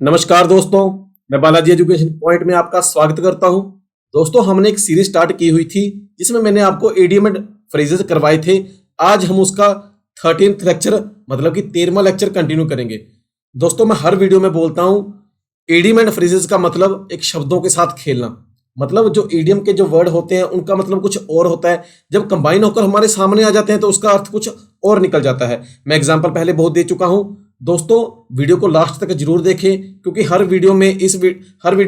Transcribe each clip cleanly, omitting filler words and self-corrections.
नमस्कार दोस्तों, मैं बालाजी एजुकेशन पॉइंट में आपका स्वागत करता हूं। दोस्तों, हमने एक सीरीज स्टार्ट की हुई थी जिसमें मैंने आपको इडियम एंड फ्रेजेस करवाए थे। आज हम उसका 13th लेक्चर मतलब कि 13वां लेक्चर कंटिन्यू करेंगे। दोस्तों, मैं हर वीडियो में बोलता हूं इडियम एंड फ्रेजेस का मतलब एक शब्दों के साथ खेलना। मतलब जो इडियम के जो वर्ड होते हैं उनका मतलब कुछ और होता है, जब कंबाइन होकर हमारे सामने आ जाते हैं तो उसका अर्थ कुछ और निकल जाता है। मैं एग्जाम्पल पहले बहुत दे चुका हूं। दोस्तों, वीडियो को लास्ट तक जरूर देखें क्योंकि हर वीडियो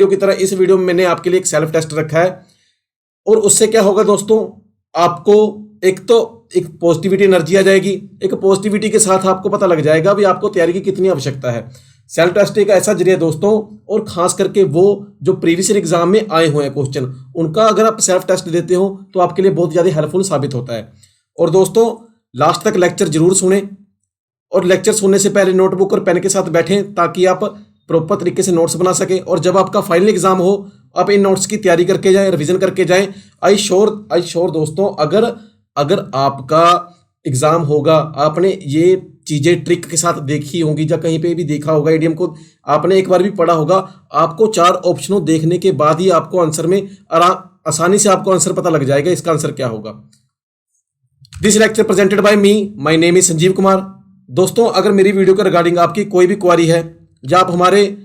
की तरह इस वीडियो में मैंने आपके लिए एक सेल्फ टेस्ट रखा है। और उससे क्या होगा दोस्तों, आपको एक पॉजिटिविटी एनर्जी आ जाएगी। एक पॉजिटिविटी के साथ आपको पता लग जाएगा भी आपको तैयारी की कितनी आवश्यकता है। सेल्फ टेस्ट एक ऐसा जरिया दोस्तों, और खास करके वो जो प्रीवियस एग्जाम में आए हुए हैं क्वेश्चन, उनका अगर आप सेल्फ टेस्ट देते हो तो आपके लिए बहुत ज्यादा हेल्पफुल साबित होता है। और दोस्तों, लास्ट तक लेक्चर जरूर सुने और लेक्चर सुनने से पहले नोटबुक और पेन के साथ बैठें ताकि आप प्रॉपर तरीके से नोट्स बना सकें। और जब आपका फाइनल एग्जाम हो आप इन नोट्स की तैयारी करके जाएं, रिवीजन करके जाएं। आई श्योर दोस्तों, अगर आपका एग्जाम होगा, आपने ये चीजें ट्रिक के साथ देखी होंगी या कहीं पे भी देखा होगा, इडियम को आपने एक बार भी पढ़ा होगा, आपको 4 ऑप्शनों देखने के बाद ही आपको आंसर में आसानी से आपको आंसर पता लग जाएगा इसका आंसर क्या होगा। This lecture presented by me, my name is Sanjeev Kumar. दोस्तों, अगर मेरी वीडियो के रिगार्डिंग आपकी कोई भी क्वारी है या आप हमारे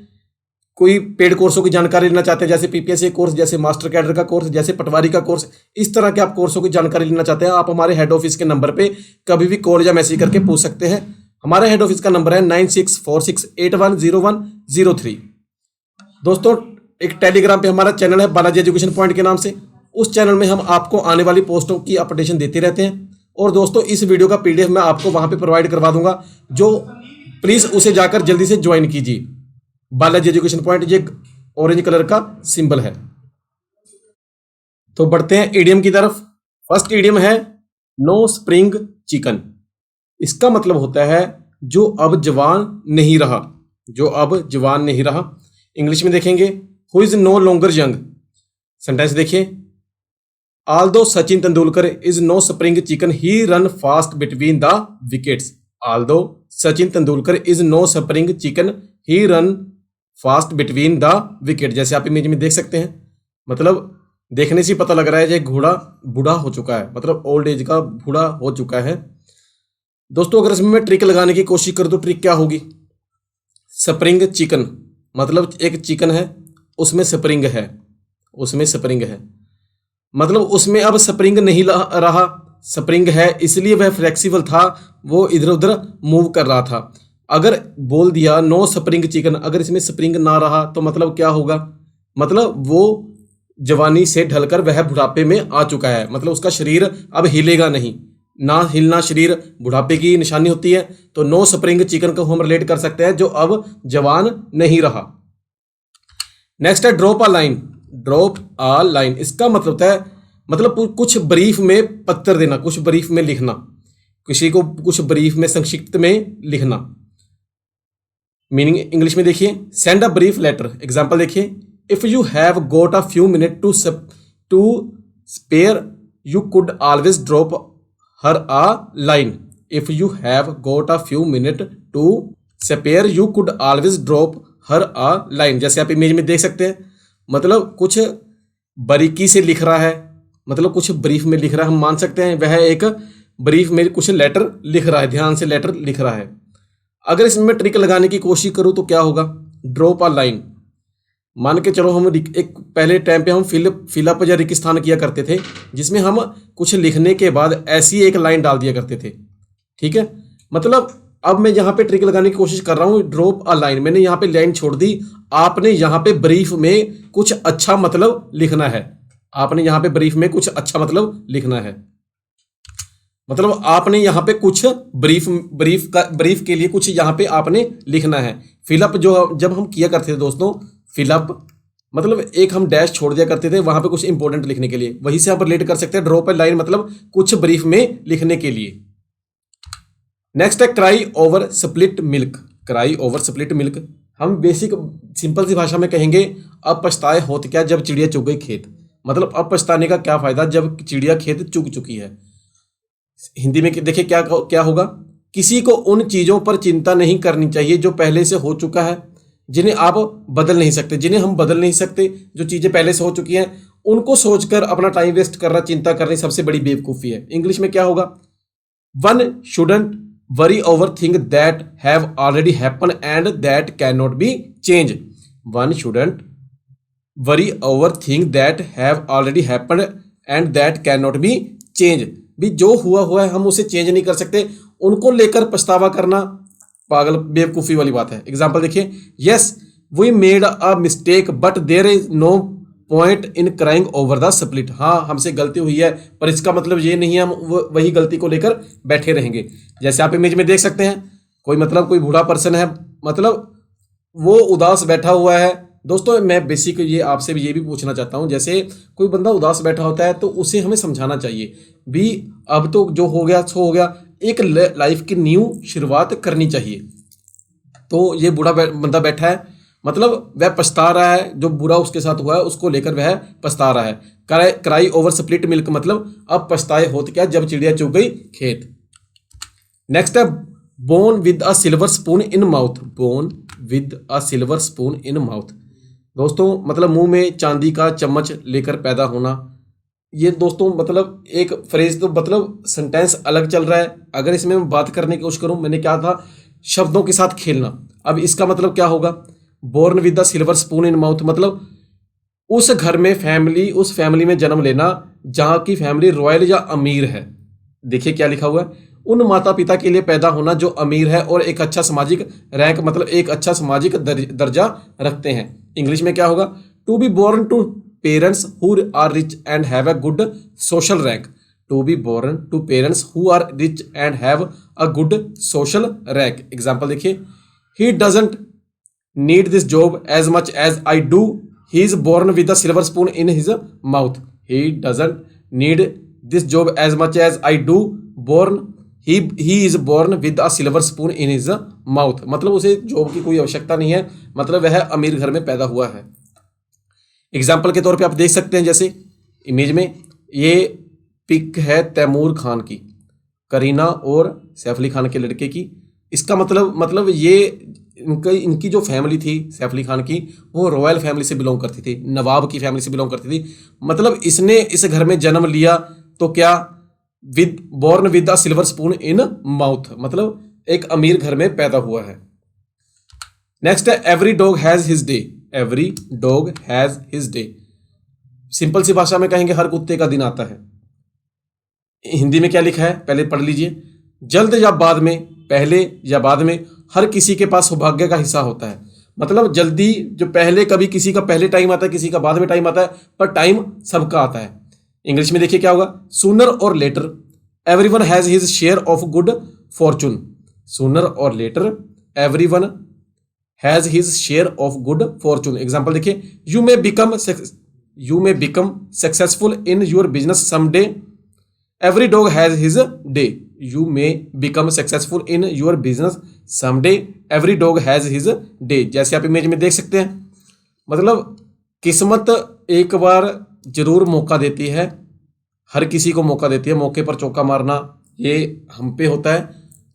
कोई पेड कोर्सों की जानकारी लेना चाहते हैं, जैसे पीपीएससी कोर्स, जैसे मास्टर कैडर का कोर्स, जैसे पटवारी का कोर्स, इस तरह के आप कोर्सों की जानकारी लेना चाहते हैं, आप हमारे हेड ऑफिस के नंबर पे कभी भी कॉल या मैसेज करके पूछ सकते हैं। हमारे हेड ऑफिस का नंबर है 9646810103। दोस्तों, एक टेलीग्राम पे हमारा चैनल है बालाजी एजुकेशन पॉइंट के नाम से। उस चैनल में हम आपको आने वाली पोस्टों की अपडेशन देते रहते हैं। और दोस्तों, इस वीडियो का पीडीएफ मैं आपको वहां पे प्रोवाइड करवा दूंगा, जो प्लीज उसे जाकर जल्दी से ज्वाइन कीजिए। बालाजी एजुकेशन पॉइंट, ये ऑरेंज कलर का सिंबल है। तो बढ़ते हैं इडियम की तरफ। फर्स्ट इडियम है नो स्प्रिंग चिकन। इसका मतलब होता है जो अब जवान नहीं रहा, जो अब जवान नहीं रहा। इंग्लिश में देखेंगे, who is no longer young. Sentence देखिए, Although Sachin Tendulkar is no spring chicken, he run fast between the wickets. Although Sachin Tendulkar is no spring chicken, he run fast between the wicket. जैसे आप image में देख सकते हैं, मतलब देखने से पता लग रहा है कि घोड़ा बूढ़ा हो चुका है, मतलब ओल्ड एज का बूढ़ा हो चुका है। दोस्तों, अगर इसमें मैं ट्रिक लगाने की कोशिश करूँ तो ट्रिक क्या होगी? स्प्रिंग चिकन मतलब एक चिकन है, उसमें स्प्रिंग है, मतलब उसमें अब स्प्रिंग नहीं रहा। स्प्रिंग है इसलिए वह फ्लेक्सिबल था, वो इधर उधर मूव कर रहा था। अगर बोल दिया नो स्प्रिंग चिकन, अगर इसमें स्प्रिंग ना रहा तो मतलब क्या होगा? मतलब वो जवानी से ढलकर वह बुढ़ापे में आ चुका है, मतलब उसका शरीर अब हिलेगा नहीं। ना हिलना शरीर बुढ़ापे की निशानी होती है। तो नो स्प्रिंग चिकन को हम रिलेट कर सकते हैं जो अब जवान नहीं रहा। नेक्स्ट है drop a line. Drop a line, इसका मतलब होता है मतलब कुछ ब्रीफ में पत्र देना, कुछ ब्रीफ में लिखना, किसी को कुछ ब्रीफ में संक्षिप्त में लिखना। मीनिंग इंग्लिश में देखिए, send a brief letter. Example देखिए, if you have got a few minute to spare you could always drop her a line. If you have got a few minute to spare you could always drop her a line. जैसे आप image में देख सकते हैं, मतलब कुछ बारीकी से लिख रहा है, मतलब कुछ ब्रीफ में लिख रहा है। हम मान सकते हैं वह एक ब्रीफ में कुछ लेटर लिख रहा है, ध्यान से लेटर लिख रहा है। अगर इसमें ट्रिक लगाने की कोशिश करूं तो क्या होगा? ड्रॉप अ लाइन, मान के चलो हम एक पहले टाइम पे हम फिलअप या रिक्स्थान किया करते थे, जिसमें हम कुछ लिखने के बाद ऐसी एक लाइन डाल दिया करते थे। ठीक है, मतलब अब मैं यहाँ पे ट्रिक लगाने की कोशिश कर रहा हूँ। ड्रॉप अ लाइन, मैंने यहाँ पे लाइन छोड़ दी, आपने यहाँ पे ब्रीफ में कुछ अच्छा मतलब लिखना है। आपने यहाँ पे ब्रीफ में कुछ अच्छा मतलब लिखना है, मतलब आपने यहाँ पे कुछ ब्रीफ के लिए कुछ यहाँ पे आपने लिखना है। फिलअप जो जब हम किया करते थे दोस्तों, फिलअप मतलब एक हम डैश छोड़ दिया करते थे वहां पे कुछ इंपॉर्टेंट लिखने के लिए, वहीं से आप रिलेट कर सकते हैं ड्रॉप अ लाइन मतलब कुछ ब्रीफ में लिखने के लिए। नेक्स्ट है cry over split milk. Cry over split milk हम बेसिक सिंपल सी भाषा में कहेंगे, अब पछताए होत क्या जब चिड़िया चुग गई खेत। मतलब अब पछताने का क्या फायदा जब चिड़िया खेत चुग चुकी है। हिंदी में देखिए क्या क्या होगा, किसी को उन चीजों पर चिंता नहीं करनी चाहिए जो पहले से हो चुका है, जिन्हें आप बदल नहीं सकते, जिन्हें हम बदल नहीं सकते, जो चीज़ें पहले से हो चुकी हैं उनको सोचकर अपना टाइम वेस्ट करना, चिंता करनी सबसे बड़ी बेवकूफ़ी है। इंग्लिश में क्या होगा? One shouldn't worry over thing that have already happen and that can not be change. One shouldn't worry over thing that have already happen and that can not be change. भी जो हुआ है हम उसे change नहीं कर सकते, उनको लेकर पछतावा करना पागल बेवकूफ़ी वाली बात है। एग्जाम्पल देखिए, yes we made a mistake but there is no point in crying over the split. हाँ, हमसे गलती हुई है पर इसका मतलब ये नहीं है हम वही गलती को लेकर बैठे रहेंगे। जैसे आप इमेज में देख सकते हैं, कोई बूढ़ा पर्सन है, मतलब वो उदास बैठा हुआ है। दोस्तों मैं बेसिक ये आपसे ये भी पूछना चाहता हूँ, जैसे कोई बंदा उदास बैठा होता है तो उसे हमें समझाना चाहिए भी अब तो जो हो गया सो हो गया, एक लाइफ की न्यू शुरुआत करनी चाहिए। तो ये बूढ़ा बंदा बैठा है, मतलब वह पछता रहा है, जो बुरा उसके साथ हुआ है उसको लेकर वह पछता रहा है। क्राई ओवर स्प्लिट मिल्क, मतलब अब पछताए होते क्या जब चिड़िया चुग गई खेत। नेक्स्ट है born with a silver spoon in mouth. Born with a silver spoon in mouth, दोस्तों मतलब मुंह में चांदी का चम्मच लेकर पैदा होना। ये दोस्तों मतलब एक फ्रेज, तो मतलब सेंटेंस अलग चल रहा है। अगर इसमें मैं बात करने की कोशिश करूं, मैंने क्या था, शब्दों के साथ खेलना। अब इसका मतलब क्या होगा? Born with the silver spoon in mouth, मतलब उस घर में फैमिली, उस फैमिली में जन्म लेना जहां की फैमिली रॉयल या अमीर है। देखिए क्या लिखा हुआ है, उन माता पिता के लिए पैदा होना जो अमीर है और एक अच्छा सामाजिक रैंक, मतलब एक अच्छा सामाजिक दर्जा रखते हैं। इंग्लिश में क्या होगा? To be born to parents who are rich and have a good social rank. To be born to parents who are rich and have a good social rank. Example देखिए, he doesn't need this job as much as I do, he is born with a silver spoon in his mouth. He doesn't need this job as much as I do, born he is born with a silver spoon in his mouth, मतलब उसे job की कोई आवश्यकता नहीं है, मतलब वह अमीर घर में पैदा हुआ है। एग्जाम्पल के तौर पे आप देख सकते हैं, जैसे इमेज में ये पिक है तैमूर खान की, करीना और सैफ अली खान के लड़के की। इसका मतलब ये इनकी जो फैमिली थी सैफ अली खान की, वो रॉयल फैमिली से बिलोंग करती थी, नवाब की फैमिली से बिलोंग करती थी। मतलब इसने इस घर में जन्म लिया तो क्या, born with a silver spoon in mouth, मतलब एक अमीर घर में पैदा हुआ है। नेक्स्ट है every dog has his day. Every dog has his day, simple सी भाषा में कहेंगे हर कुत्ते का दिन आता है। हिंदी में क्या लिखा है पहले पढ़ लीजिए, जल्द या बाद में, पहले या बाद में, हर किसी के पास सौभाग्य का हिस्सा होता है। मतलब जल्दी, जो पहले, कभी किसी का पहले टाइम आता है, किसी का बाद में टाइम आता है, पर टाइम सबका आता है। इंग्लिश में देखिए क्या होगा, सूनर और later everyone has his share of good fortune. Sooner और later everyone has his share of good fortune. Example देखिए, you may become successful in your business someday, every dog has his day. You may become successful in your business someday, every dog has his day. जैसे आप image में देख सकते हैं, मतलब किस्मत एक बार जरूर मौका देती है, हर किसी को मौका देती है। मौके पर चौका मारना ये हम पे होता है।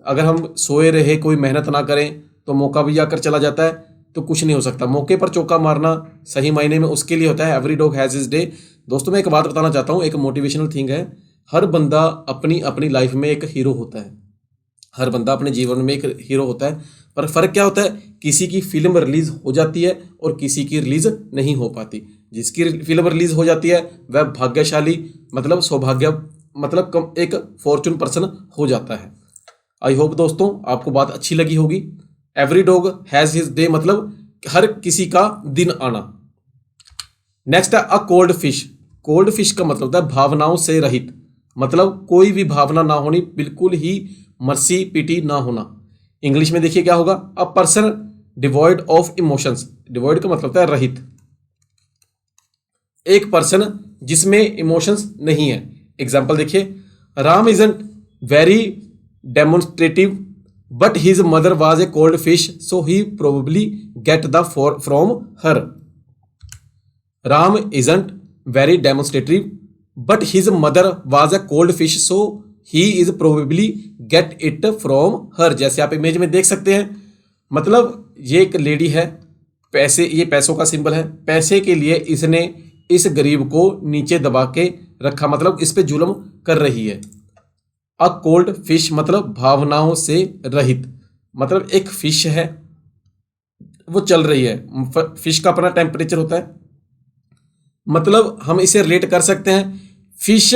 अगर हम सोए रहे, कोई मेहनत ना करें तो मौका भी आकर चला जाता है, तो कुछ नहीं हो सकता। मौके पर चौका मारना सही मायने में उसके लिए होता है, every dog has his day. दोस्तों मैं एक बात बताना चाहता हूँ, एक मोटिवेशनल थिंग है, हर बंदा अपनी अपनी लाइफ में एक हीरो होता है। हर बंदा अपने जीवन में एक हीरो होता है, पर फर्क क्या होता है, किसी की फिल्म रिलीज हो जाती है और किसी की रिलीज नहीं हो पाती। जिसकी फिल्म रिलीज हो जाती है वह भाग्यशाली, मतलब सौभाग्य, मतलब कम एक फॉर्चून पर्सन हो जाता है। आई होप दोस्तों आपको बात अच्छी लगी होगी। Every dog has his day, मतलब हर किसी का दिन आना। नेक्स्ट है a cold fish. Cold fish का मतलब होता है भावनाओं से रहित, मतलब कोई भी भावना ना होनी, बिल्कुल ही मर्सी पिटी ना होना। इंग्लिश में देखिए क्या होगा, a person devoid of emotions. Devoid का मतलब होता है रहित, एक पर्सन जिसमें इमोशंस नहीं है। एग्जाम्पल देखिए, Ram isn't very demonstrative but his mother was a cold fish so he probably get the from her. Ram isn't very demonstrative but his mother was a cold fish so he is probably get it from her. जैसे आप image में देख सकते हैं, मतलब ये एक lady है, पैसे, ये पैसों का सिंबल है, पैसे के लिए इसने इस गरीब को नीचे दबा के रखा, मतलब इस पे जुल्म कर रही है। अ कोल्ड फिश मतलब भावनाओं से रहित, मतलब एक फिश है वो चल रही है, फिश का अपना टेम्परेचर होता है, मतलब हम इसे रिलेट कर सकते हैं। फिश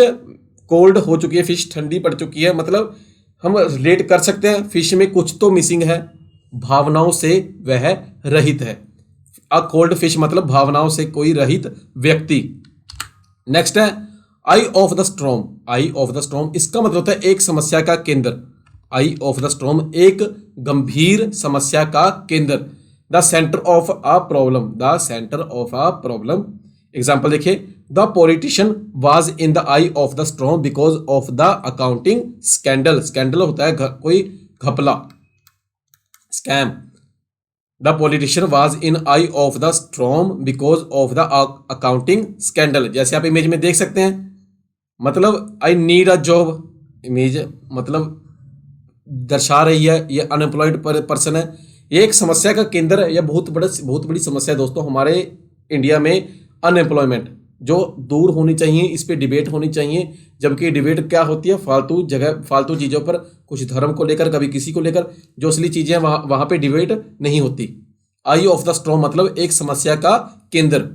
कोल्ड हो चुकी है, फिश ठंडी पड़ चुकी है, मतलब हम रिलेट कर सकते हैं फिश में कुछ तो मिसिंग है, भावनाओं से वह रहित है। अ कोल्ड फिश मतलब भावनाओं से कोई रहित व्यक्ति। नेक्स्ट है eye of the storm. Eye of the storm इसका मतलब होता है एक समस्या का केंद्र। आई ऑफ द स्टॉर्म एक गंभीर समस्या का केंद्र। The centre of a problem, the centre of a problem. Example देखिए, the politician was in the eye of the storm because of the accounting scandal. Scandal होता है कोई घपला, scam. The politician was in eye of the storm because of the accounting scandal. जैसे आप image में देख सकते हैं, मतलब I need a job, image मतलब दर्शा रही है ये अनएम्प्लॉयड पर्सन है। ये एक समस्या का केंद्र है, यह बहुत बड़ी समस्या है दोस्तों हमारे इंडिया में, अनएम्प्लॉयमेंट, जो दूर होनी चाहिए, इस पे डिबेट होनी चाहिए। जबकि डिबेट क्या होती है, फालतू जगह फालतू चीज़ों पर, कुछ धर्म को लेकर, कभी किसी को लेकर, जो असली चीज़ें वहाँ पे डिबेट नहीं होती। आई ऑफ द स्टॉर्म मतलब एक समस्या का केंद्र।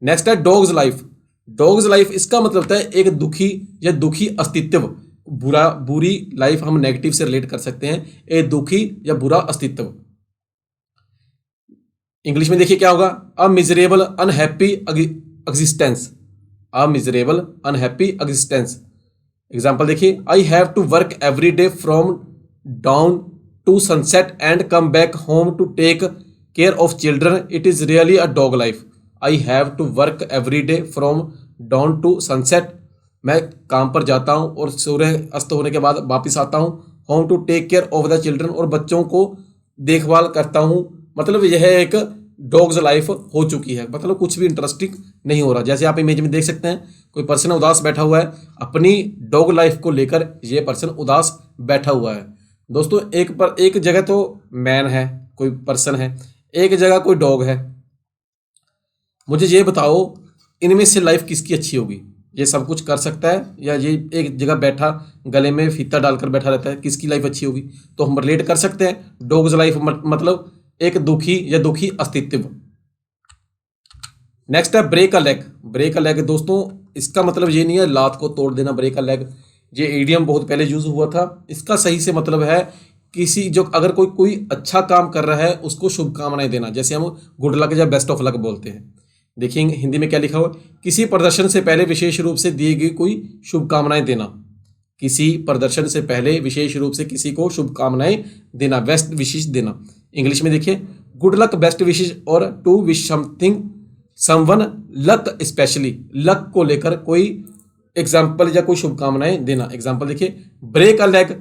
नेक्स्ट है डॉग्स लाइफ। डॉग्स लाइफ इसका मतलब होता है एक दुखी या दुखी अस्तित्व, बुरी लाइफ हम नेगेटिव से रिलेट कर सकते हैं, एक दुखी या बुरा अस्तित्व। इंग्लिश में देखिए क्या होगा, a miserable unhappy existence. A miserable unhappy existence. Example देखिए, I have to work every day from dawn to sunset and come back home to take care of children, it is really a dog life. I have to work every day from dawn to sunset, मैं काम पर जाता हूँ और सूर्य अस्त होने के बाद वापस आता हूँ, home to take care of the children, और बच्चों को देखभाल करता हूँ। मतलब यह एक डॉग्स लाइफ हो चुकी है, मतलब कुछ भी इंटरेस्टिंग नहीं हो रहा। जैसे आप इमेज में देख सकते हैं, कोई पर्सन उदास बैठा हुआ है, अपनी डॉग लाइफ को लेकर ये पर्सन उदास बैठा हुआ है। दोस्तों एक जगह तो मैन है, कोई पर्सन है, एक जगह कोई डॉग है। मुझे ये बताओ इनमें से लाइफ किसकी अच्छी होगी? ये सब कुछ कर सकता है या ये एक जगह बैठा गले में फीता डालकर बैठा रहता है, किसकी लाइफ अच्छी होगी? तो हम रिलेट कर सकते हैं, डॉग्स लाइफ मतलब एक दुखी या दुखी अस्तित्व। नेक्स्ट है break a leg. Break a leg दोस्तों इसका मतलब ये नहीं है लात को तोड़ देना, ब्रेक अ लेग ये इडियम बहुत पहले यूज हुआ था। इसका सही से मतलब है किसी जो अगर कोई अच्छा काम कर रहा है उसको शुभकामनाएं देना, जैसे हम गुड लक या बेस्ट ऑफ लक बोलते हैं। देखिए हिंदी में क्या लिखा हुआ, किसी प्रदर्शन से पहले विशेष रूप से दी गई कोई शुभकामनाएं देना। किसी प्रदर्शन से पहले विशेष रूप से किसी को शुभकामनाएं देना, बेस्ट विशेष देना। इंग्लिश में देखिए, गुड लक बेस्ट विशेष और to wish something someone luck specially, luck को लेकर कोई एग्जाम्पल या कोई शुभकामनाएं देना। एग्जाम्पल देखिए, break a leg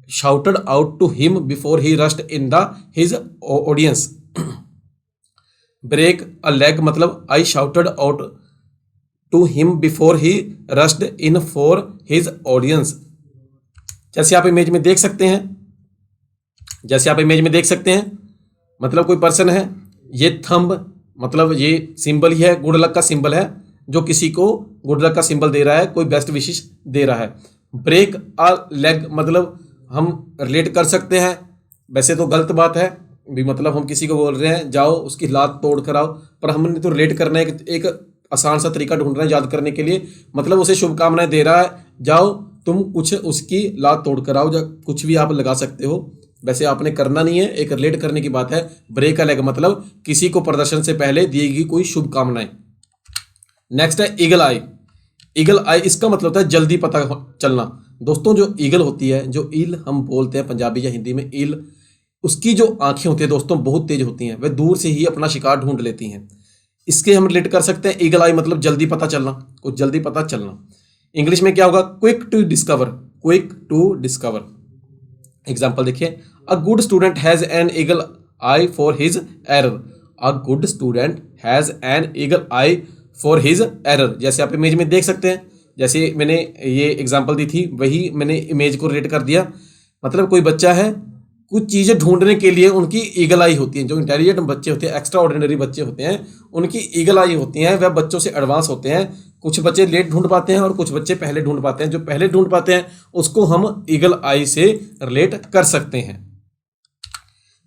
shouted out to him before he rushed in his audience। Break a leg मतलब I shouted out to him before he rushed in for his audience। जैसे आप इमेज में देख सकते हैं, मतलब कोई पर्सन है, ये थंब मतलब ये सिंबल ही है, गुड लक का सिंबल है, जो किसी को गुड लक का सिंबल दे रहा है, कोई बेस्ट विशेष दे रहा है। ब्रेक अ लेग मतलब हम रिलेट कर सकते हैं, वैसे तो गलत बात है भी, मतलब हम किसी को बोल रहे हैं जाओ उसकी लात तोड़ कर आओ, पर हमने तो रिलेट करना है, एक आसान सा तरीका ढूंढ रहे हैं याद करने के लिए। मतलब उसे शुभकामनाएं दे रहा है, जाओ तुम कुछ उसकी लात तोड़ कर आओ, कुछ भी आप लगा सकते हो, वैसे आपने करना नहीं है, एक रिलेट करने की बात है। ब्रेक अ लेग मतलब किसी को प्रदर्शन से पहले दी गई कोई शुभकामनाएं। नेक्स्ट है ईगल आई। ईगल आई इसका मतलब होता है जल्दी पता चलना। दोस्तों जो ईगल होती है, जो ईल हम बोलते हैं पंजाबी या हिंदी में ईल, उसकी जो आंखें होती है दोस्तों बहुत तेज होती हैं, वह दूर से ही अपना शिकार ढूंढ लेती हैं। इसके हम रिलेट कर सकते हैं, ईगल आई मतलब जल्दी पता चलना, कुछ जल्दी पता चलना। इंग्लिश में क्या होगा, quick to discover, quick to discover. Example देखिए, a good student has an eagle eye for his error. A good student has an eagle eye for his error. जैसे आप इमेज में देख सकते हैं, जैसे मैंने ये एग्जांपल दी थी वही मैंने इमेज को रिलेट कर दिया। मतलब कोई बच्चा है, कुछ चीज़ें ढूंढने के लिए उनकी ईगल आई होती है। जो इंटेलिजेंट बच्चे होते हैं, एक्स्ट्रा ऑर्डिनरी बच्चे होते हैं, उनकी ईगल आई होती हैं, वह बच्चों से एडवांस होते हैं। कुछ बच्चे लेट ढूंढ पाते हैं और कुछ बच्चे पहले ढूंढ पाते हैं। जो पहले ढूंढ पाते हैं उसको हम ईगल आई से रिलेट कर सकते हैं।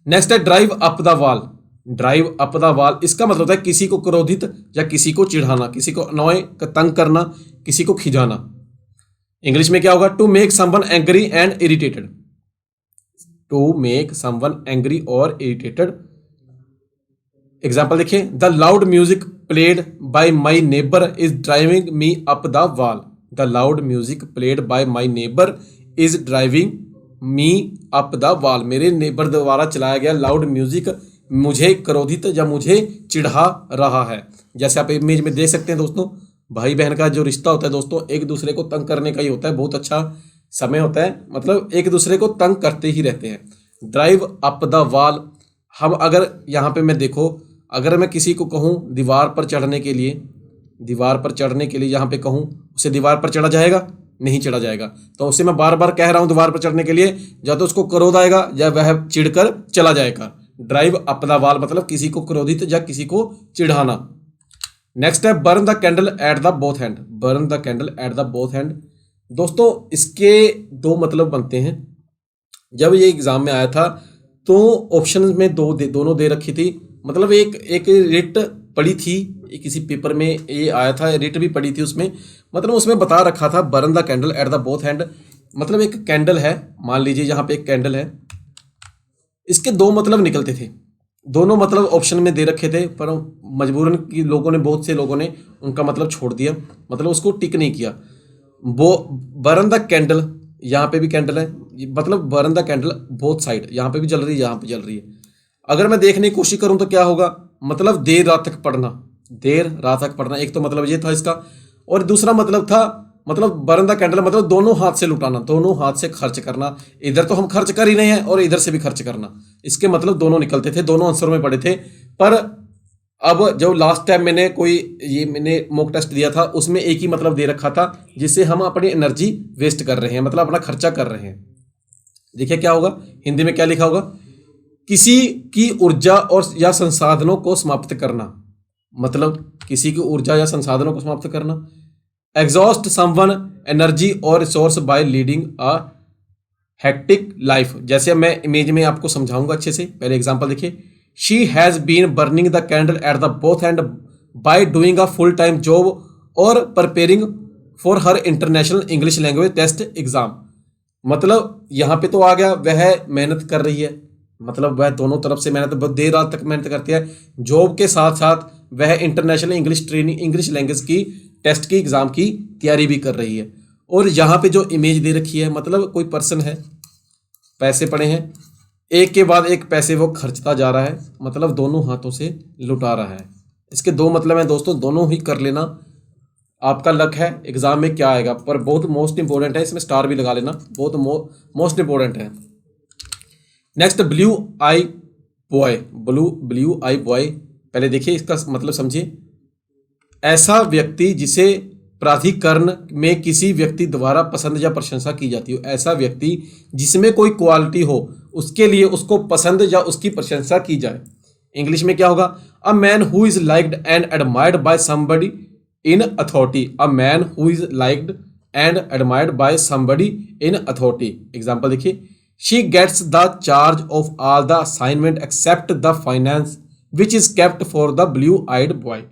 नेक्स्ट है drive up the wall. Drive up the wall, इसका मतलब है किसी को क्रोधित या किसी को चिढ़ाना, किसी को अनॉय तंग करना, किसी को खिजाना। इंग्लिश में क्या होगा? To make someone angry and irritated. To make someone angry और इरिटेटेड। एग्जाम्पल देखिए, the loud music played by my neighbour is driving me up the wall. The loud music played by my neighbour is driving me up the wall. मेरे neighbour द्वारा चलाया गया loud music मुझे क्रोधित या मुझे चिढ़ा रहा है। जैसे आप इमेज में देख सकते हैं दोस्तों, भाई बहन का जो रिश्ता होता है दोस्तों, एक दूसरे को तंग करने का ही होता है। बहुत अच्छा समय होता है, मतलब एक दूसरे को तंग करते ही रहते हैं। ड्राइव अप द वॉल, हम अगर यहाँ पे मैं देखो, अगर मैं किसी को कहूँ दीवार पर चढ़ने के लिए, दीवार पर चढ़ने के लिए यहाँ पे कहूँ, उसे दीवार पर चढ़ा जाएगा? नहीं चढ़ा जाएगा। तो उसे मैं बार बार कह रहा हूँ दीवार पर चढ़ने के लिए, या तो उसको क्रोध आएगा या वह चिढ़कर चला जाएगा। ड्राइव अप द वॉल मतलब किसी को क्रोधित या किसी को चिढ़ाना। नेक्स्ट है burn the candle at the both hand. Burn the candle at the both hand, दोस्तों इसके दो मतलब बनते हैं। जब ये एग्जाम में आया था तो ऑप्शन में दोनों दे रखी थी। मतलब एक रिट पड़ी थी, किसी पेपर में ये आया था, रिट भी पड़ी थी उसमें। मतलब उसमें बता रखा था burn the candle at the both hand, मतलब एक कैंडल है, मान लीजिए यहाँ पे एक कैंडल है, इसके दो मतलब निकलते थे। दोनों मतलब ऑप्शन में दे रखे थे, पर मजबूरन की लोगों ने, बहुत से लोगों ने उनका मतलब छोड़ दिया, मतलब उसको टिक नहीं किया। वो बर्न द कैंडल, यहाँ पे भी कैंडल है, मतलब burn the candle both side, यहाँ पे भी जल रही है, यहाँ पे जल रही है। अगर मैं देखने की कोशिश करूँ तो क्या होगा? मतलब देर रात तक पढ़ना, देर रात तक पढ़ना, एक तो मतलब ये था इसका। और दूसरा मतलब था, मतलब बर्न द कैंडल मतलब दोनों हाथ से लुटाना, दोनों हाथ से खर्च करना। इधर तो हम खर्च कर ही रहे हैं और इधर से भी खर्च करना, इसके मतलब दोनों निकलते थे, दोनों आंसर में पड़े थे। पर अब जब लास्ट टाइम मैंने मॉक टेस्ट दिया था, उसमें एक ही मतलब दे रखा था, जिससे हम अपनी एनर्जी वेस्ट कर रहे हैं, मतलब अपना खर्चा कर रहे हैं। देखिए क्या होगा, हिंदी में क्या लिखा होगा? किसी की ऊर्जा और या संसाधनों को समाप्त करना, मतलब किसी की ऊर्जा या संसाधनों को समाप्त करना। एग्जॉस्ट समवन एनर्जी और resource bye leading a hectic life. जैसे मैं इमेज में आपको समझाऊंगा अच्छे से, पहले एग्जांपल देखिए। She has been burning the candle at the both hand by doing a full time job और preparing for her international English language test exam. मतलब यहाँ पे तो आ गया वह मेहनत कर रही है, मतलब वह दोनों तरफ से मेहनत, बहुत देर रात तक मेहनत करती है। जॉब के साथ साथ वह international English training, English language की टेस्ट की एग्जाम की तैयारी भी कर रही है। और यहाँ पे जो इमेज दे रखी है, मतलब कोई पर्सन है, पैसे पड़े हैं, एक के बाद एक पैसे वो खर्चता जा रहा है, मतलब दोनों हाथों से लुटा रहा है। इसके दो मतलब हैं दोस्तों, दोनों ही कर लेना, आपका लक है एग्जाम में क्या आएगा। पर बहुत मोस्ट इंपॉर्टेंट है, इसमें स्टार भी लगा लेना, बहुत मोस्ट इंपॉर्टेंट है। नेक्स्ट ब्लू आई बॉय। ब्लू आई बॉय, पहले देखिए इसका मतलब समझिए। ऐसा व्यक्ति जिसे प्राधिकरण में किसी व्यक्ति द्वारा पसंद या प्रशंसा की जाती हो। ऐसा व्यक्ति जिसमें कोई क्वालिटी हो, उसके लिए उसको पसंद या उसकी प्रशंसा की जाए। इंग्लिश में क्या होगा? A man who is liked and admired by somebody in authority. A man who is liked and admired by somebody in authority. Example देखिए। She gets the charge of all the assignment except the finance which is kept for the blue eyed boy.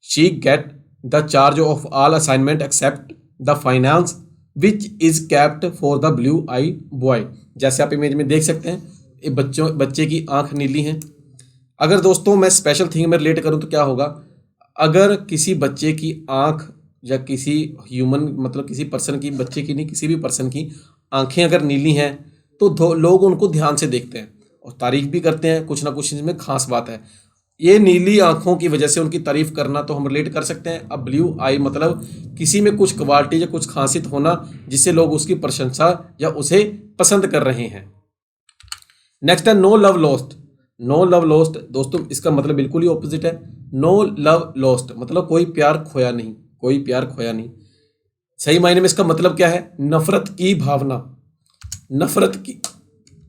She get the charge of all assignment except the finance which is kept for the blue eye boy। जैसे आप image में देख सकते हैं, ये बच्चे की आंख नीली है। अगर दोस्तों मैं स्पेशल थिंग में रिलेट करूं तो क्या होगा? अगर किसी बच्चे की आंख या किसी ह्यूमन, मतलब किसी पर्सन की, बच्चे की नहीं, किसी भी पर्सन की आंखें अगर नीली हैं तो लोग उनको ध्यान से देखते हैं और तारीफ भी करते हैं, कुछ ना कुछ इसमें खास बात है। ये नीली आंखों की वजह से उनकी तारीफ करना तो हम रिलेट कर सकते हैं। अब ब्लू आई मतलब किसी में कुछ क्वालिटी या कुछ खासियत होना जिससे लोग उसकी प्रशंसा या उसे पसंद कर रहे हैं। नेक्स्ट है no love lost. No love lost दोस्तों इसका मतलब बिल्कुल ही ऑपोजिट है। नो लव लॉस्ट मतलब कोई प्यार खोया नहीं, कोई प्यार खोया नहीं। सही मायने में इसका मतलब क्या है? नफरत की भावना,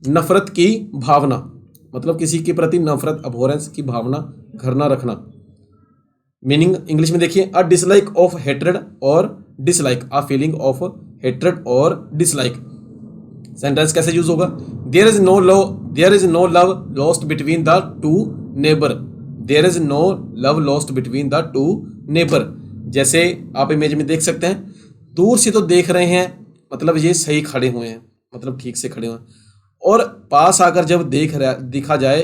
नफरत की भावना, मतलब किसी के प्रति नफरत, अभोरेंस की भावना, घृणा रखना। मीनिंग इंग्लिश में देखिए, अ डिसलाइक ऑफ हेट्रेड और dislike, a feeling of hatred और डिसलाइक। सेंटेंस कैसे यूज होगा? There is no love lost between the two neighbour, there is no love lost between the two neighbour. जैसे आप image में देख सकते हैं, दूर से तो देख रहे हैं, मतलब ये सही खड़े हुए हैं, मतलब ठीक से खड़े हुए हैं, और पास आकर जब दिखा जाए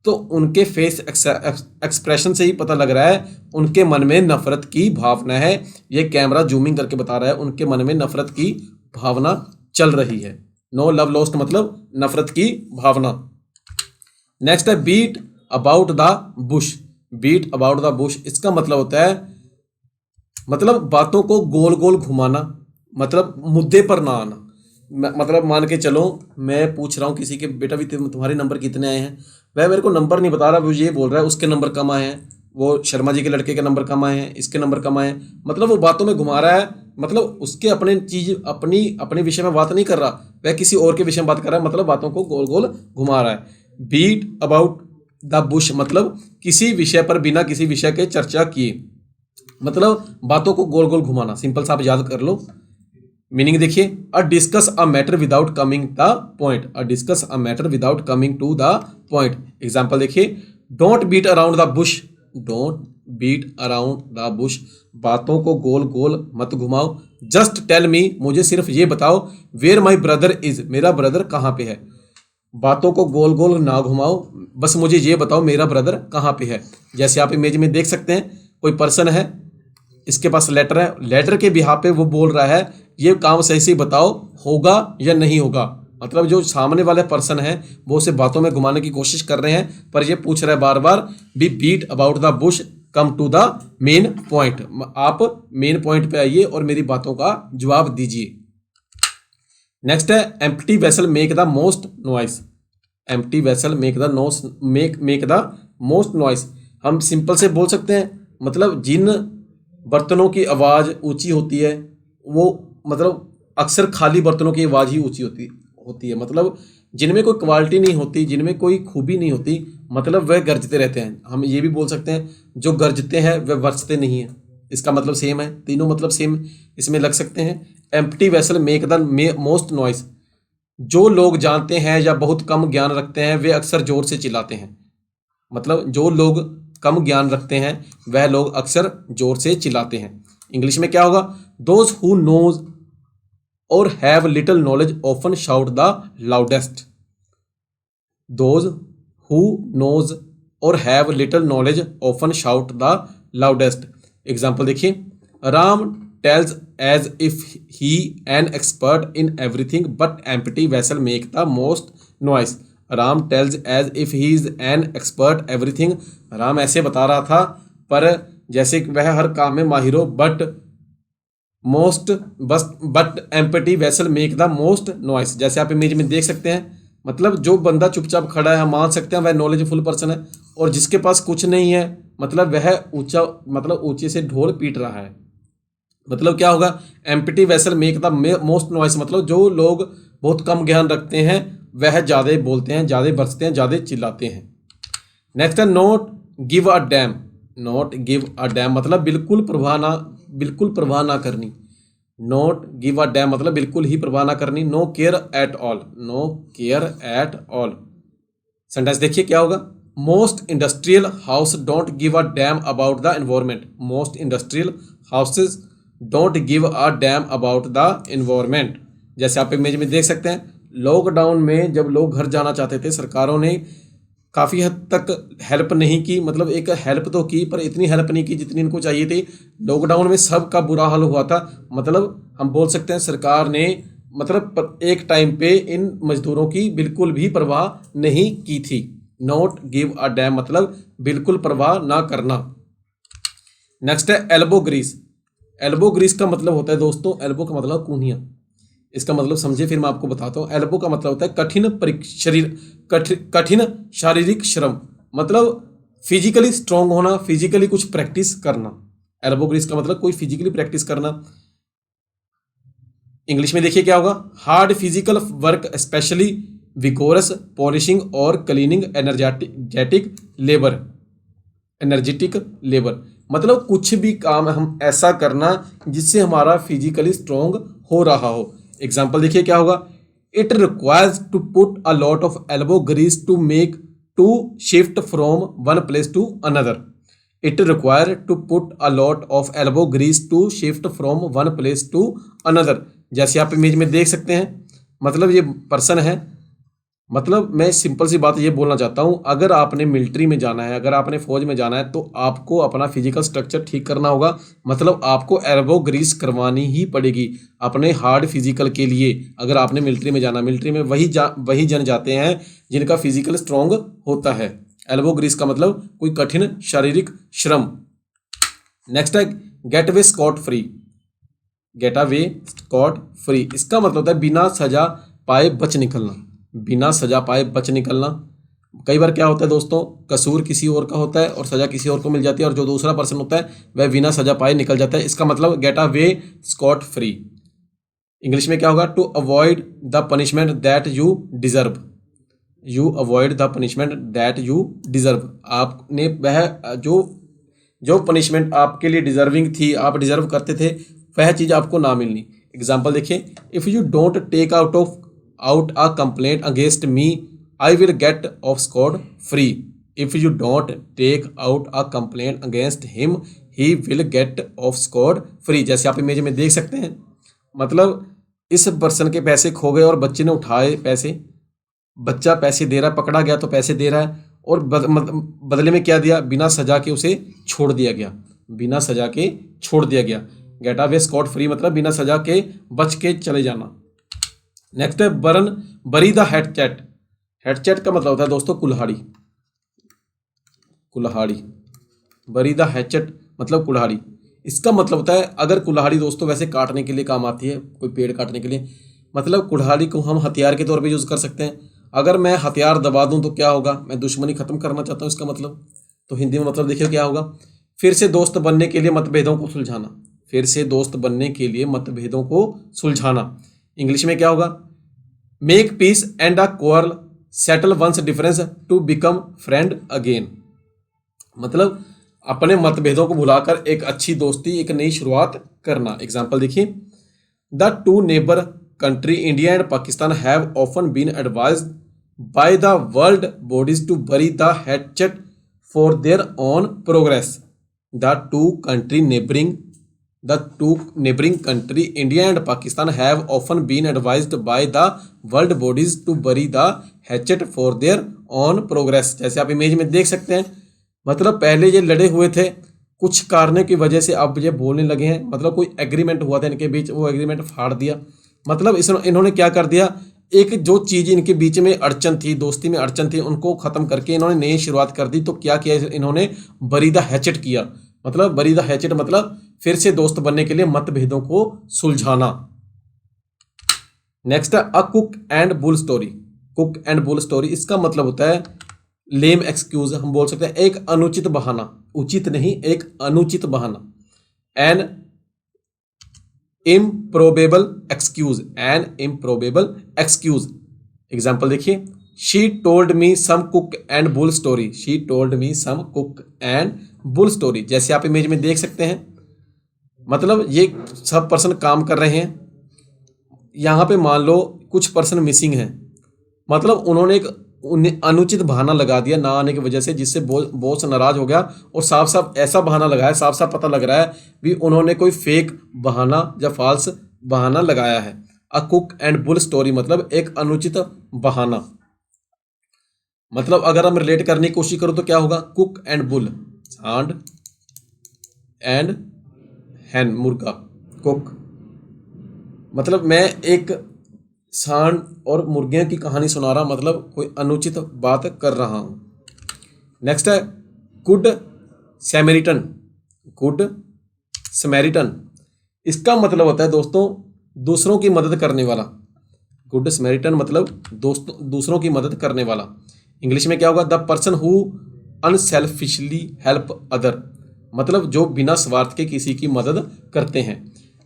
तो उनके फेस एक्सप्रेशन से ही पता लग रहा है उनके मन में नफरत की भावना है। ये कैमरा जूमिंग करके बता रहा है उनके मन में नफरत की भावना चल रही है। नो लव लॉस्ट मतलब नफरत की भावना। नेक्स्ट है beat about the bush. Beat about the bush, इसका मतलब होता है मतलब बातों को गोल गोल घुमाना, मतलब मुद्दे पर ना आना। मतलब मान के चलो मैं पूछ रहा हूँ किसी के, बेटा भी तुम्हारे नंबर कितने आए हैं, वह मेरे को नंबर नहीं बता रहा, वो ये बोल रहा है उसके नंबर कम आए हैं, वो शर्मा जी के लड़के के नंबर कम आए हैं, इसके नंबर कम आए हैं, मतलब वो बातों में घुमा रहा है, मतलब उसके अपने चीज अपने विषय में बात नहीं कर रहा, वह किसी और के विषय में बात कर रहा है, मतलब बातों को गोल गोल घुमा रहा है। बीट अबाउट द बुश मतलब किसी विषय पर बिना किसी विषय के चर्चा किए, मतलब बातों को गोल गोल घुमाना। सिंपल सा आप याद कर लो। मीनिंग देखिए, a discuss a matter without coming the point, a discuss a matter without coming to the point. Example देखिए, don't beat around the bush, don't beat around the bush, बातों को गोल गोल मत घुमाओ। जस्ट टेल मी, मुझे सिर्फ ये बताओ, where my brother is, मेरा ब्रदर कहाँ पे है। बातों को गोल गोल ना घुमाओ, बस मुझे ये बताओ मेरा ब्रदर कहाँ पे है। जैसे आप इमेज में देख सकते हैं, कोई पर्सन है, इसके पास लेटर है, लेटर के बिहाफ पे वो बोल रहा है ये काम सही से बताओ होगा या नहीं होगा, मतलब जो सामने वाले पर्सन है वो उसे बातों में घुमाने की कोशिश कर रहे हैं, पर ये पूछ रहा है बार बार be beat about the bush come to the main point, आप मेन पॉइंट पे आइए और मेरी बातों का जवाब दीजिए। नेक्स्ट है empty vessel make the most noise, empty vessel make the make the most noise. हम सिंपल से बोल सकते हैं, मतलब जिन बर्तनों की आवाज़ ऊंची होती है वो मतलब अक्सर खाली बर्तनों की आवाज़ ही ऊंची होती है, मतलब जिनमें कोई क्वालिटी नहीं होती, जिनमें कोई खूबी नहीं होती, मतलब वह गरजते रहते हैं। हम ये भी बोल सकते हैं जो गरजते हैं वह बरसते नहीं हैं, इसका मतलब सेम है, तीनों मतलब सेम इसमें लग सकते हैं। Empty vessel make the most noise, जो लोग जानते हैं या बहुत कम ज्ञान रखते हैं वे अक्सर जोर से चिल्लाते हैं, मतलब जो लोग कम ज्ञान रखते हैं वह लोग अक्सर जोर से चिल्लाते हैं। इंग्लिश में क्या होगा? दोज हु नोज और have little knowledge often shout the loudest, those who knows और have little knowledge often shout the loudest. Example देखिए, Ram tells as if he an expert in everything but empty vessel make the most noise. Ram tells as if he is an expert everything, Ram ऐसे बता रहा था पर जैसे वह हर काम में माहिर हो, but empty vessel make the most noise. जैसे आप इमेज में देख सकते हैं, मतलब जो बंदा चुपचाप खड़ा है हम मान सकते हैं वह नॉलेजफुल पर्सन है, और जिसके पास कुछ नहीं है मतलब वह ऊंचा, मतलब ऊंचे से ढोल पीट रहा है। मतलब क्या होगा? Empty vessel make the most noise, मतलब जो लोग बहुत कम ज्ञान रखते हैं वह ज़्यादा बोलते हैं, ज़्यादा बरसते हैं, ज़्यादा चिल्लाते हैं। नेक्स्ट है not give a dam, not give a dam मतलब बिल्कुल परवाह ना करनी। नॉट गिव अ डैम मतलब बिल्कुल ही परवाह ना करनी। No care at all, no care at all. Sentence देखिए क्या होगा? Most industrial house don't give a damn about the environment, most industrial houses don't give a damn about the environment. जैसे आप इमेज में देख सकते हैं, लॉकडाउन में जब लोग घर जाना चाहते थे सरकारों ने काफ़ी हद तक हेल्प नहीं की, मतलब एक हेल्प तो की पर इतनी हेल्प नहीं की जितनी इनको चाहिए थी। लॉकडाउन में सबका बुरा हाल हुआ था, मतलब हम बोल सकते हैं सरकार ने मतलब एक टाइम पे इन मजदूरों की बिल्कुल भी परवाह नहीं की थी। नॉट गिव अ डैम मतलब बिल्कुल परवाह ना करना। नेक्स्ट है एल्बो ग्रीस। एल्बो ग्रीस का मतलब होता है दोस्तों, एल्बो का मतलब कूहनियाँ, इसका मतलब समझे फिर मैं आपको बताता हूँ। एल्बो का मतलब होता है कठिन शारीरिक श्रम, मतलब फिजिकली स्ट्रांग होना, फिजिकली कुछ प्रैक्टिस करना। एल्बो ग्रीस का मतलब कोई फिजिकली प्रैक्टिस करना। इंग्लिश में देखिए क्या होगा? Hard physical work specially vigorous, polishing और cleaning, energetic labour, energetic labour. मतलब कुछ भी काम हम ऐसा करना जिससे हमारा फिजिकली स्ट्रॉन्ग हो रहा हो। एग्जाम्पल देखिए क्या होगा, it requires to put a lot of elbow grease to make to shift from one place to another. It require to put a lot of elbow grease to shift from one place to another. जैसे आप image में देख सकते हैं, मतलब ये person है। मतलब मैं सिंपल सी बात ये बोलना चाहता हूँ, अगर आपने मिलिट्री में जाना है, अगर आपने फौज में जाना है, तो आपको अपना फिजिकल स्ट्रक्चर ठीक करना होगा। मतलब आपको एल्बो ग्रीस करवानी ही पड़ेगी अपने हार्ड फिजिकल के लिए। अगर आपने मिलिट्री में जाना, मिलिट्री में वही जन जाते हैं जिनका फिजिकल स्ट्रॉन्ग होता है। एल्बो ग्रीस का मतलब कोई कठिन शारीरिक श्रम। नेक्स्ट है get away scot free. Get away scot free, इसका मतलब होता है बिना सजा पाए बच निकलना। बिना सजा पाए बच निकलना। कई बार क्या होता है दोस्तों, कसूर किसी और का होता है और सजा किसी और को मिल जाती है, और जो दूसरा पर्सन होता है वह बिना सजा पाए निकल जाता है। इसका मतलब get away scot free. English में क्या होगा, to avoid the punishment that you deserve. You avoid the punishment that you deserve. आपने वह जो पनिशमेंट आपके लिए डिजर्विंग थी, आप डिजर्व करते थे, वह चीज़ आपको ना मिलनी। एग्जाम्पल देखिए, if you don't take out a complaint against me, I will get off scot free. If you don't take out a complaint against him, he will get off scot free. जैसे आप image में देख सकते हैं, मतलब इस person के पैसे खो गए और बच्चे ने उठाए पैसे। बच्चा पैसे दे रहा है, पकड़ा गया तो पैसे दे रहा है, और बदले में क्या दिया, बिना सजा के उसे छोड़ दिया गया। बिना सजा के छोड़ दिया गया। गेट अवे स्कॉट फ्री मतलब बिना सजा के बच के चले जाना। नेक्स्ट है बरी द हैटचेट। हैटचेट का मतलब होता है दोस्तों कुल्हाड़ी। कुल्हाड़ी, बरी द हैचेट मतलब कुल्हाड़ी। इसका मतलब होता है, अगर कुल्हाड़ी दोस्तों वैसे काटने के लिए काम आती है, कोई पेड़ काटने के लिए, मतलब कुल्हाड़ी को हम हथियार के तौर पे यूज़ कर सकते हैं। अगर मैं हथियार दबा दूं तो क्या होगा, मैं दुश्मनी खत्म करना चाहता हूं, इसका मतलब। तो हिंदी में मतलब देखिए क्या होगा, फिर से दोस्त बनने के लिए मतभेदों को सुलझाना। फिर से दोस्त बनने के लिए मतभेदों को सुलझाना। इंग्लिश में क्या होगा, make peace and a quarrel, settle one's difference to become friend again. मतलब अपने मतभेदों को भुलाकर एक अच्छी दोस्ती, एक नई शुरुआत करना। एग्जाम्पल देखिए, the two neighbour country India and Pakistan have often been advised by the world bodies to bury the hatchet for their own progress. The two neighboring country India and Pakistan have often been advised by the world bodies to bury the hatchet for their own progress। जैसे आप image में देख सकते हैं, मतलब पहले ये लड़े हुए थे, कुछ कारणों की वजह से अब ये बोलने लगे हैं। मतलब कोई एग्रीमेंट हुआ था इनके बीच, वो एग्रीमेंट फाड़ दिया। मतलब इन्होंने क्या कर दिया, एक जो चीज़ इनके बीच में अड़चन थी, दोस्ती में अड़चन थी, उनको ख़त्म करके इन्होंने नई शुरुआत कर दी। तो क्या किया इन्होंने, बरी द हैचेट किया। मतलब बरी द हैचेट मतलब फिर से दोस्त बनने के लिए मतभेदों को सुलझाना। नेक्स्ट है a cook and bull story. Cook and bull story, इसका मतलब होता है लेम एक्सक्यूज। हम बोल सकते हैं एक अनुचित बहाना, उचित नहीं, एक अनुचित बहाना। An improbable excuse, an improbable excuse. Example देखिए, she told me some cock and bull story. She told me some cock and bull story. जैसे आप इमेज में देख सकते हैं, मतलब ये सब पर्सन काम कर रहे हैं। यहाँ पे मान लो कुछ पर्सन मिसिंग हैं, मतलब उन्होंने एक अनुचित बहाना लगा दिया ना आने की वजह से, जिससे बॉस नाराज हो गया, और साफ साफ ऐसा बहाना लगाया, साफ साफ पता लग रहा है भी उन्होंने कोई फेक बहाना या फाल्स बहाना लगाया है। A cook and bull story मतलब एक अनुचित बहाना। मतलब अगर हम रिलेट करने की कोशिश करो तो क्या होगा, कुक एंड बुल, सांड एंड हैन मुर्गा, कुक मतलब मैं एक सांड और मुर्गियों की कहानी सुना रहा, मतलब कोई अनुचित बात कर रहा हूं। नेक्स्ट है गुड सैमरिटन। गुड समैरिटन, इसका मतलब होता है दोस्तों दूसरों की मदद करने वाला। गुड समैरिटन मतलब दूसरों की मदद करने वाला। इंग्लिश में क्या होगा, the person who unselfishly help other, मतलब जो बिना स्वार्थ के किसी की मदद करते हैं।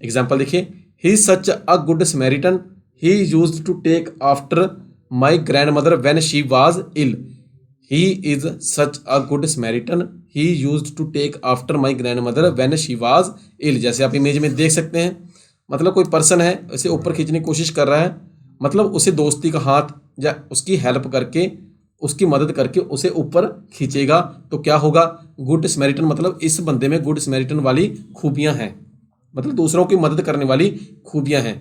एग्जाम्पल देखिए, he is such a good Samaritan, he used to take after my grandmother when she was ill, he is such a good Samaritan, he used to take after my grandmother when she was ill. जैसे आप image में देख सकते हैं, मतलब कोई person है, उसे ऊपर खींचने की कोशिश कर रहा है, मतलब उसे दोस्ती का हाथ या उसकी हेल्प करके, उसकी मदद करके उसे ऊपर खींचेगा, तो क्या होगा, गुड समैरिटन, मतलब इस बंदे में गुड समैरिटन वाली खूबियां हैं, मतलब दूसरों की मदद करने वाली खूबियां हैं।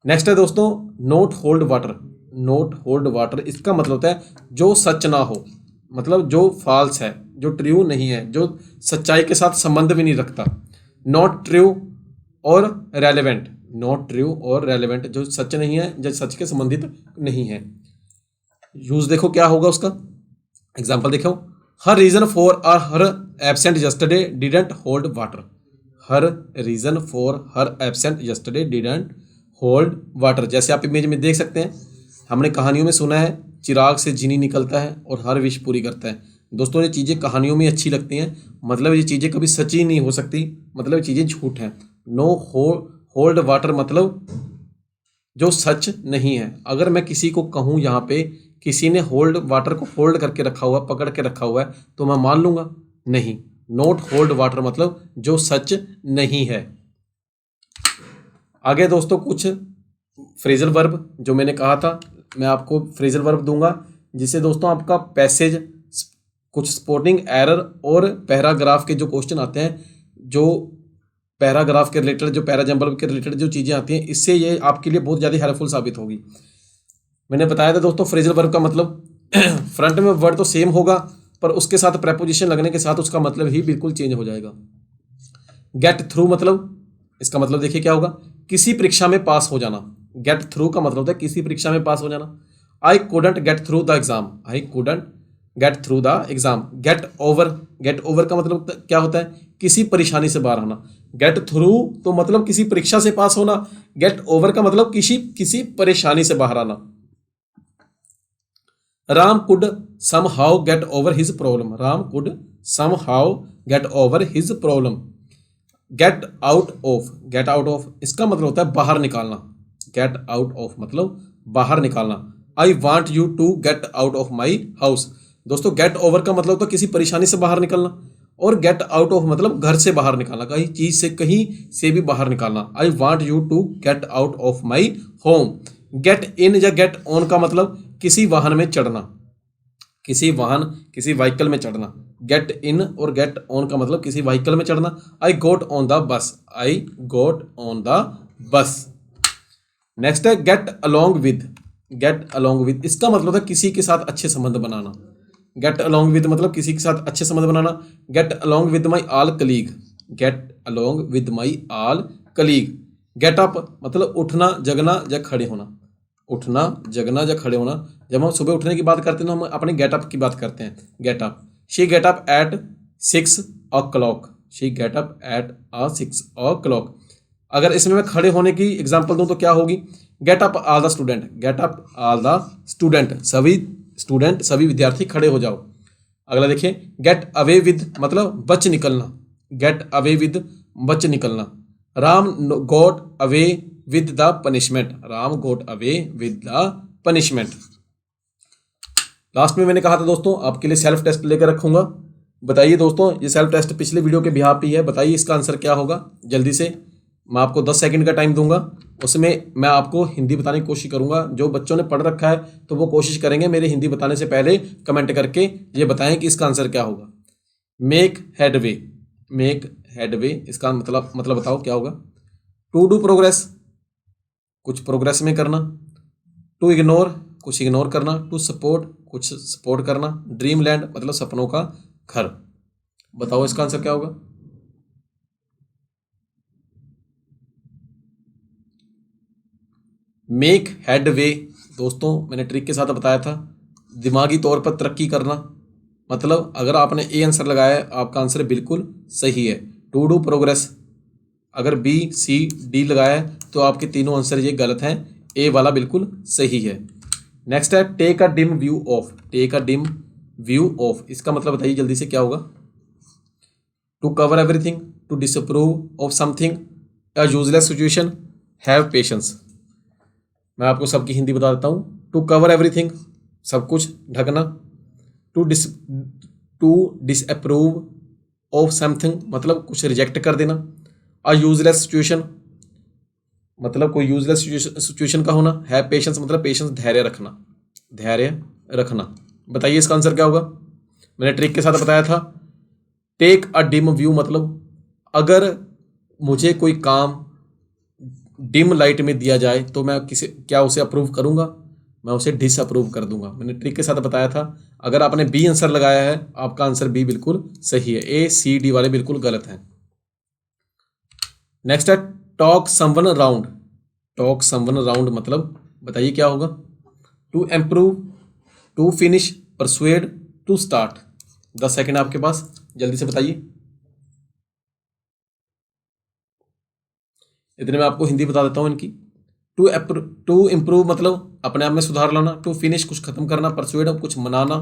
नेक्स्ट है दोस्तों note hold water. Note hold water इसका मतलब होता है जो सच ना हो, मतलब जो फॉल्स है, जो ट्रू नहीं है, जो सच्चाई के साथ संबंध भी नहीं रखता। नॉट ट्रू और रेलेवेंट, नॉट ट्रू और रेलेवेंट, जो सच नहीं है, जो सच के संबंधित नहीं है। यूज देखो क्या होगा उसका, एग्जाम्पल देखो, her reason for are her absent yesterday didn't hold water. Her reason for her absent yesterday didn't hold water. जैसे आप इमेज में देख सकते हैं, हमने कहानियों में सुना है चिराग से जीनी निकलता है और हर विश पूरी करता है। दोस्तों ये चीज़ें कहानियों में अच्छी लगती हैं, मतलब ये चीज़ें कभी सच्ची नहीं हो सकती, मतलब ये चीज़ें झूठ हैं। नो होल्ड वाटर मतलब जो सच नहीं है। अगर मैं किसी को कहूँ यहाँ पे किसी ने होल्ड वाटर को होल्ड करके रखा हुआ, पकड़ के रखा हुआ है, तो मैं मान लूंगा? नहीं। नॉट होल्ड वाटर मतलब जो सच नहीं है। आगे दोस्तों कुछ फ्रेजल वर्ब जो मैंने कहा था, मैं आपको फ्रेजल वर्ब दूंगा जिससे दोस्तों आपका पैसेज, कुछ स्पोर्टिंग एरर और पैराग्राफ के जो क्वेश्चन आते हैं, जो पैराग्राफ के रिलेटेड, जो पैराजम्बल के रिलेटेड जो चीज़ें आती हैं, इससे ये आपके लिए बहुत ज़्यादा हेल्पफुल साबित होगी। मैंने बताया था दोस्तों फ्रेजल वर्ब का मतलब फ्रंट में वर्ड तो सेम होगा, पर उसके साथ प्रेपोजिशन लगने के साथ उसका मतलब ही बिल्कुल चेंज हो जाएगा। गेट थ्रू मतलब, इसका मतलब देखिए क्या होगा, किसी परीक्षा में पास हो जाना। गेट थ्रू का मतलब होता है किसी परीक्षा में पास हो जाना। I couldn't get through the exam, I couldn't get through the exam. Get over, gate over का मतलब क्या होता है, किसी परेशानी से बाहर आना। गेट थ्रू तो मतलब किसी परीक्षा से पास होना, गेट ओवर का मतलब किसी परेशानी से बाहर आना। Ram could somehow get over his problem, Ram could somehow get over his problem. Get out of, get out of इसका मतलब होता है बाहर निकालना। गेट आउट ऑफ मतलब बाहर निकालना। I want you to get out of my house. दोस्तों गेट ओवर का मतलब होता है किसी परेशानी से बाहर निकलना, और गेट आउट ऑफ मतलब घर से बाहर निकालना, कहीं चीज से, कहीं से भी बाहर निकालना। I want you to get out of my home. Get in या गेट ऑन का मतलब किसी वाहन में चढ़ना, किसी वाहन, किसी व्हीकल में चढ़ना। गेट इन और गेट ऑन का मतलब किसी व्हीकल में चढ़ना। आई got on the bus, I got on the bus. Next है get along with. Get along with इसका मतलब है किसी के साथ अच्छे संबंध बनाना। गेट अलोंग विद मतलब किसी के साथ अच्छे संबंध बनाना। Get along with my all colleague, get along with my all colleague. Get up मतलब उठना, जगना या खड़े होना। उठना, जगना या खड़े होना। जब हम सुबह उठने की बात करते हैं तो हम अपने गेट अप की बात करते हैं, get up. She get up at 6 o'clock, she get up at 6 o'clock। अगर इसमें मैं खड़े होने की एग्जांपल दूं तो क्या होगी, get up all the student, get up all the student, सभी स्टूडेंट, सभी विद्यार्थी खड़े हो जाओ। अगला देखिए, गेट अवे विद मतलब बच निकलना, गेट अवे विद बच निकलना। Ram got away with the punishment, Ram got away with the punishment. Last में मैंने कहा था दोस्तों आपके लिए सेल्फ टेस्ट लेकर रखूंगा। बताइए दोस्तों, ये सेल्फ टेस्ट पिछले वीडियो के बिहाफ पे है, बताइए इसका आंसर क्या होगा। जल्दी से मैं आपको 10 सेकंड का टाइम दूंगा, उसमें मैं आपको हिंदी बताने की कोशिश करूंगा। जो बच्चों ने पढ़ रखा है तो वो कोशिश करेंगे मेरे हिंदी बताने से पहले कमेंट करके ये बताएं कि इसका आंसर क्या होगा। मेक हेडवे, मेक हेडवे इसका मतलब बताओ क्या होगा। टू डू प्रोग्रेस, कुछ प्रोग्रेस में करना। टू इग्नोर, कुछ इग्नोर करना। टू सपोर्ट, कुछ सपोर्ट करना। ड्रीम लैंड मतलब सपनों का घर। बताओ इसका आंसर क्या होगा। मेक हेडवे दोस्तों मैंने ट्रिक के साथ बताया था, दिमागी तौर पर तरक्की करना। मतलब अगर आपने ए आंसर लगाया है आपका आंसर बिल्कुल सही है। टू डू प्रोग्रेस, अगर बी सी डी लगाया है तो आपके तीनों आंसर ये गलत हैं, ए वाला बिल्कुल सही है। नेक्स्ट है take a dim view of, take a dim view of इसका मतलब बताइए जल्दी से क्या होगा। To cover everything, to disapprove of something, a useless situation, have patience. मैं आपको सबकी हिंदी बता देता हूँ। टू कवर एवरीथिंग, सब कुछ ढकना। टू डिसअप्रूव ऑफ समथिंग, मतलब कुछ रिजेक्ट कर देना। अ यूजलेस सिचुएशन, मतलब कोई यूजलेस सिचुएशन का होना। है पेशेंस, मतलब पेशेंस, धैर्य रखना, धैर्य रखना। बताइए इसका आंसर क्या होगा। मैंने ट्रिक के साथ बताया था। टेक अ डिम व्यू, मतलब अगर मुझे कोई काम डिम लाइट में दिया जाए तो मैं क्या उसे अप्रूव करूंगा, मैं उसे डिसअप्रूव कर दूंगा। मैंने ट्रिक के साथ बताया था। अगर आपने बी आंसर लगाया है, आपका आंसर बी बिल्कुल सही है, ए सी डी वाले बिल्कुल गलत हैं। नेक्स्ट है talk someone round. Talk someone round मतलब बताइए क्या होगा। To improve, to finish, persuade, to start. 10 second आपके पास, जल्दी से बताइए। इतने में आपको हिंदी बता देता हूं इनकी। टू इम्प्रूव मतलब अपने आप में सुधार लाना। टू फिनिश कुछ खत्म करना। परसुएड कुछ मनाना।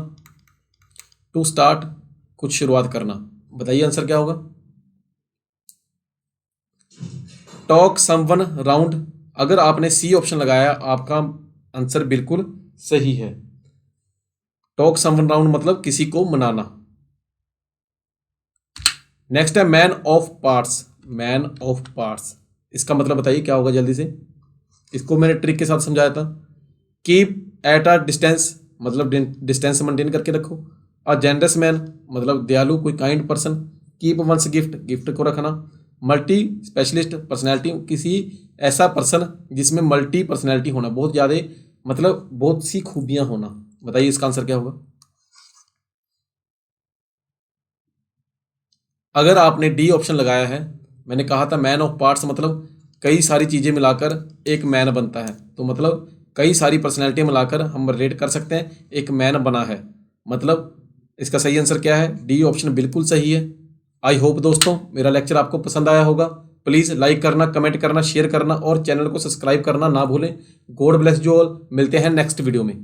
टू स्टार्ट कुछ शुरुआत करना। बताइए आंसर क्या होगा। टॉक समवन राउंड, अगर आपने सी ऑप्शन लगाया, आपका आंसर बिल्कुल सही है। टॉक समवन राउंड मतलब किसी को मनाना। नेक्स्ट है man of parts. Man of parts, इसका मतलब बताइए क्या होगा जल्दी से। इसको मैंने ट्रिक के साथ समझाया था। कीप एट अ डिस्टेंस, मतलब डिस्टेंस मेंटेन करके रखो। अ जेनरस मैन मतलब दयालु, कोई kind person. Keep once gift, gift को रखना। मल्टी स्पेशलिस्ट पर्सनैलिटी, किसी ऐसा पर्सन जिसमें मल्टी पर्सनैलिटी होना, बहुत ज़्यादा मतलब बहुत सी खूबियां होना। बताइए इसका आंसर क्या होगा। अगर आपने डी ऑप्शन लगाया है, मैंने कहा था मैन ऑफ पार्ट्स मतलब कई सारी चीज़ें मिलाकर एक मैन बनता है, तो मतलब कई सारी पर्सनैलिटी मिलाकर हम रिलेट कर सकते हैं एक मैन बना है। मतलब इसका सही आंसर क्या है, डी ऑप्शन बिल्कुल सही है। आई होप दोस्तों मेरा लेक्चर आपको पसंद आया होगा। प्लीज़ लाइक करना, कमेंट करना, शेयर करना और चैनल को सब्सक्राइब करना ना भूलें। God bless you all. मिलते हैं नेक्स्ट वीडियो में।